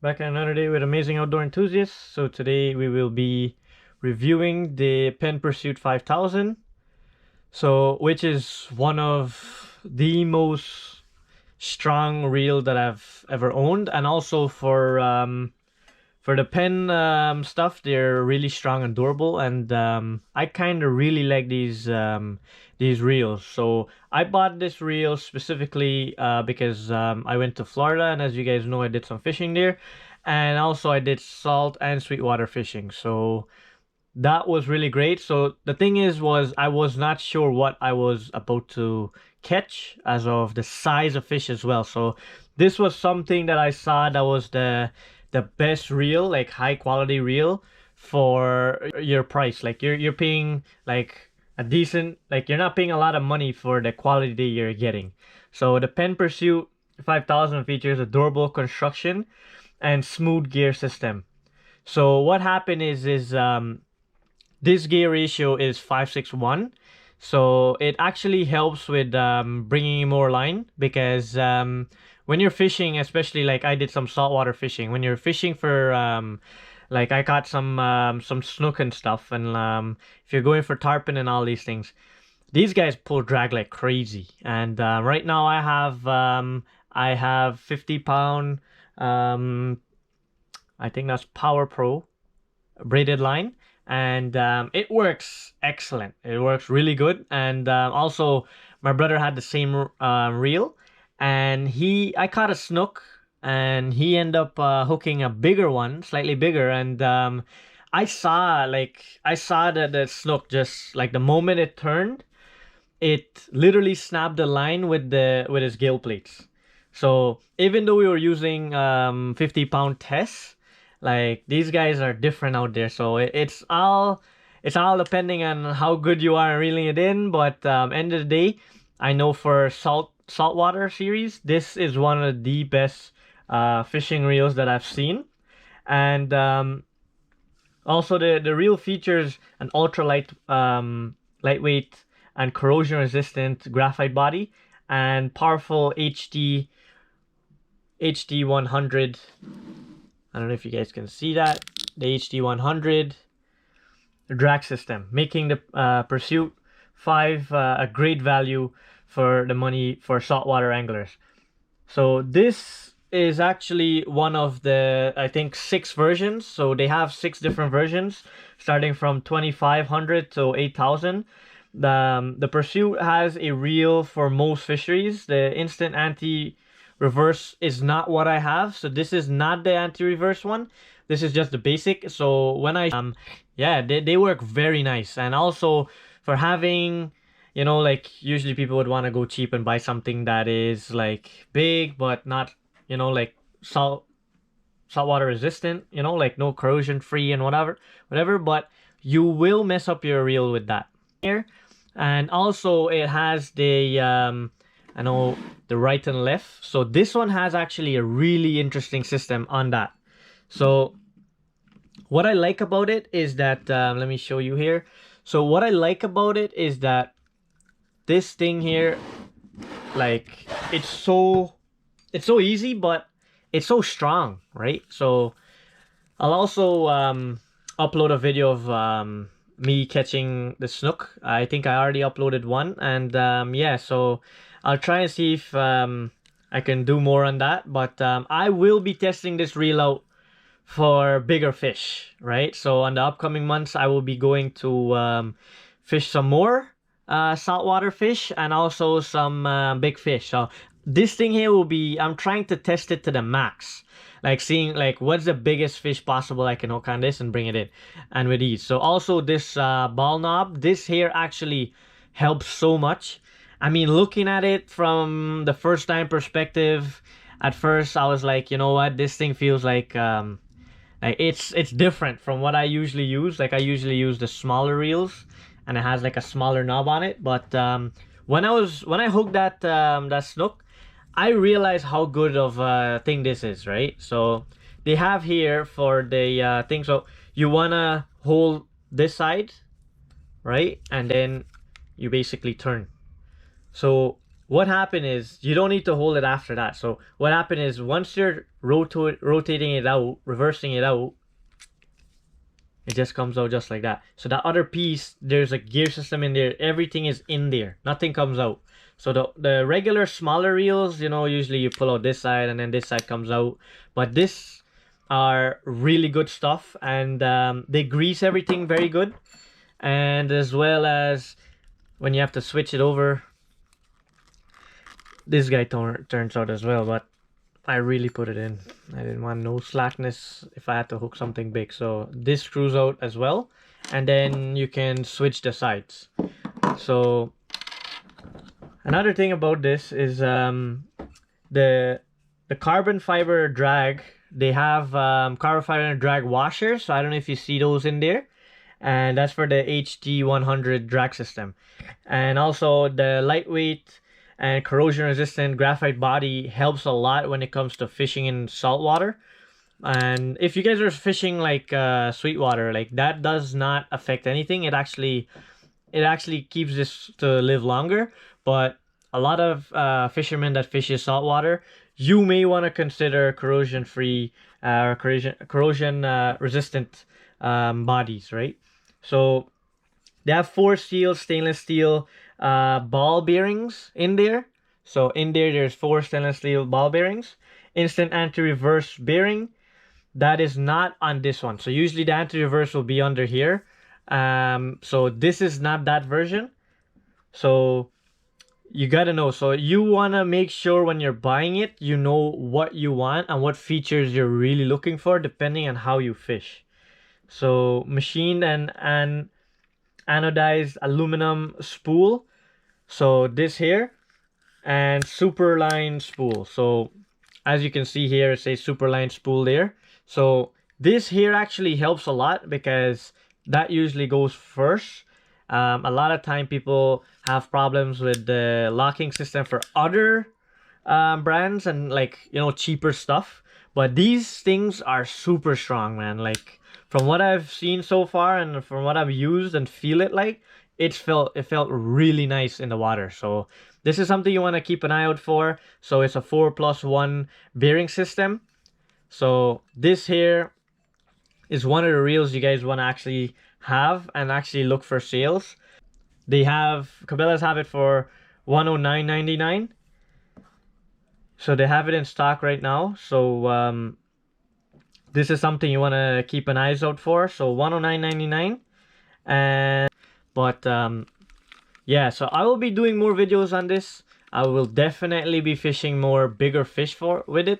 Back another day with amazing outdoor enthusiasts. So today we will be reviewing the Penn Pursuit 5000. So which is one of the most strong reel that I've ever owned, and also for the pen stuff, they're really strong and durable, and I kind of really like these reels. So I bought this reel specifically because I went to Florida, and as you guys know, I did some fishing there, and also I did salt and sweetwater fishing. So that was really great. So the thing was I was not sure what I was about to catch as of the size of fish as well. So this was something that I saw that was the best reel, like high quality reel for your price. Like you're paying like a decent, like you're not paying a lot of money for the quality you're getting. So the Penn Pursuit 5000 features a durable construction and smooth gear system. So what happened is this gear ratio is 5:6:1, so it actually helps with bringing in more line, because when you're fishing, especially like I did some saltwater fishing, when you're fishing for like I caught some snook and stuff, and if you're going for tarpon and all these things, these guys pull drag like crazy. And right now I have 50 pound I think that's Power Pro braided line, and it works excellent. It works really good. And also my brother had the same reel, and I caught a snook, and he ended up hooking a bigger one, slightly bigger. And I saw that the snook, just like the moment it turned, it literally snapped the line with his gill plates. So even though we were using 50-pound tests, like these guys are different out there. So it's all depending on how good you are reeling it in. But end of the day, I know for saltwater series, this is one of the best fishing reels that I've seen. And also the reel features an lightweight and corrosion resistant graphite body, and powerful HD 100. I don't know if you guys can see that, the HD 100 drag system, making the Pursuit 5 a great value for the money for saltwater anglers. So this is actually one of the, I think, 6 versions. So they have 6 different versions starting from 2500 to 8000. The Pursuit has a reel for most fisheries. The instant anti-reverse is not what I have, so this is not the anti-reverse one. This is just the basic. So when yeah, they work very nice. And also for having, like usually people would want to go cheap and buy something that is like big but not, like saltwater resistant, like no corrosion free and whatever, but you will mess up your reel with that here. And also it has the I know the right and left. So this one has actually a really interesting system on that. So what I like about it is that let me show you here. So what I like about it is that this thing here, like it's so easy, but it's so strong, right? So I'll also upload a video of me catching the snook. I think I already uploaded one. And yeah, so I'll try and see if I can do more on that. But I will be testing this reel out for bigger fish, right? So on the upcoming months, I will be going to fish some more saltwater fish, and also some big fish. So this thing here will be, I'm trying to test it to the max, like seeing like what's the biggest fish possible I can hook on this and bring it in, and with ease. So also this ball knob, this here actually helps so much. I mean, looking at it from the first time perspective, at first I was like, you know what, this thing feels like it's different from what I usually use. Like I usually use the smaller reels, and it has like a smaller knob on it. But when I hooked that snook, I realized how good of a thing this is, right? So they have here for the thing, so you wanna hold this side, right? And then you basically turn. So what happened is you don't need to hold it after that. So what happened is once you're rotating it out, reversing it out, it just comes out just like that. So that other piece, there's a gear system in there. Everything is in there. Nothing comes out. So the regular smaller reels, you know, usually you pull out this side and then this side comes out. But this are really good stuff, and they grease everything very good. And as well as when you have to switch it over, this guy turns out as well, but I really put it in. I didn't want no slackness if I had to hook something big. So this screws out as well, and then you can switch the sides. So another thing about this is the carbon fiber drag. They have carbon fiber drag washers. So I don't know if you see those in there, and that's for the HD100 drag system. And also the lightweight and corrosion resistant graphite body helps a lot when it comes to fishing in salt water. And if you guys are fishing like sweet water, like that does not affect anything. It actually keeps this to live longer. But a lot of fishermen that fish in salt water, you may want to consider corrosion free or corrosion resistant bodies, right? So they have 4 stainless steel ball bearings in there. So in there, there's 4 stainless steel ball bearings. Instant anti-reverse bearing. That is not on this one. So usually the anti-reverse will be under here. So this is not that version. So you gotta know. So you wanna make sure when you're buying it, you know what you want and what features you're really looking for depending on how you fish. So machined and anodized aluminum spool. So this here, and superline spool. So as you can see here, it says superline spool there. So this here actually helps a lot because that usually goes first. A lot of time people have problems with the locking system for other brands and, like, you know, cheaper stuff. But these things are super strong, man. Like from what I've seen so far and from what I've used and feel it like, it felt really nice in the water. So this is something you want to keep an eye out for. So it's a 4+1 bearing system. So this here is one of the reels you guys want to actually have and actually look for sales. They have, Cabela's have it for $109.99. So they have it in stock right now. So this is something you want to keep an eyes out for. So $109.99. And but yeah, so I will be doing more videos on this. I will definitely be fishing more bigger fish with it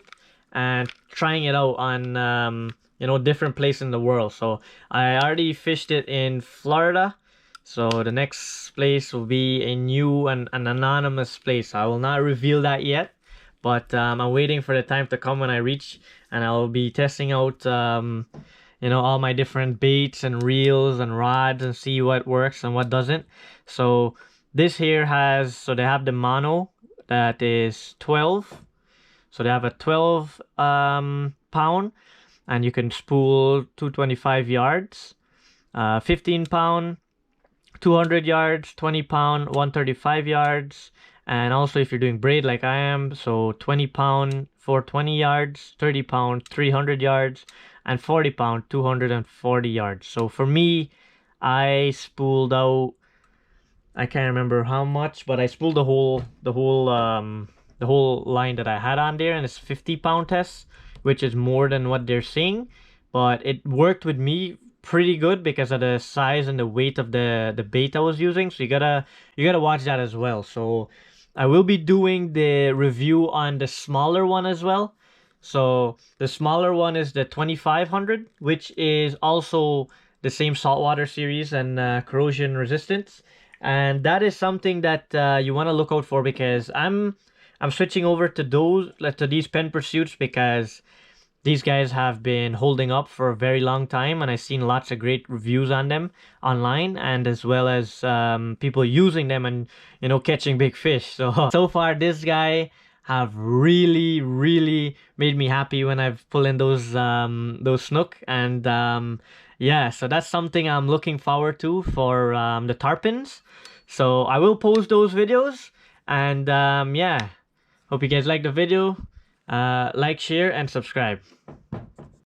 and trying it out on you know, different places in the world. So I already fished it in Florida. So the next place will be a new and an anonymous place. I will not reveal that yet, but I'm waiting for the time to come when I reach, and I'll be testing out you know, all my different baits and reels and rods and see what works and what doesn't. So this here has, so they have the mono that is 12. So they have a 12 pound, and you can spool 225 yards, 15 pound, 200 yards, 20 pound, 135 yards. And also if you're doing braid like I am, so 20 pound, 420 yards, 30 pound, 300 yards, and 40 pound, 240 yards. So for me, I spooled out, I can't remember how much, but I spooled the whole line that I had on there, and it's 50 pound test, which is more than what they're saying, but it worked with me pretty good because of the size and the weight of the bait I was using. So you gotta watch that as well. So I will be doing the review on the smaller one as well. So the smaller one is the 2500, which is also the same saltwater series and corrosion resistance. And that is something that you want to look out for, because I'm switching over to these Penn Pursuits because these guys have been holding up for a very long time, and I've seen lots of great reviews on them online, and as well as people using them and, you know, catching big fish. So far this guy have really made me happy when I've pulled in those snook. And yeah, so that's something I'm looking forward to for the tarpons. So I will post those videos, And yeah, hope you guys liked the video. Like, share, and subscribe.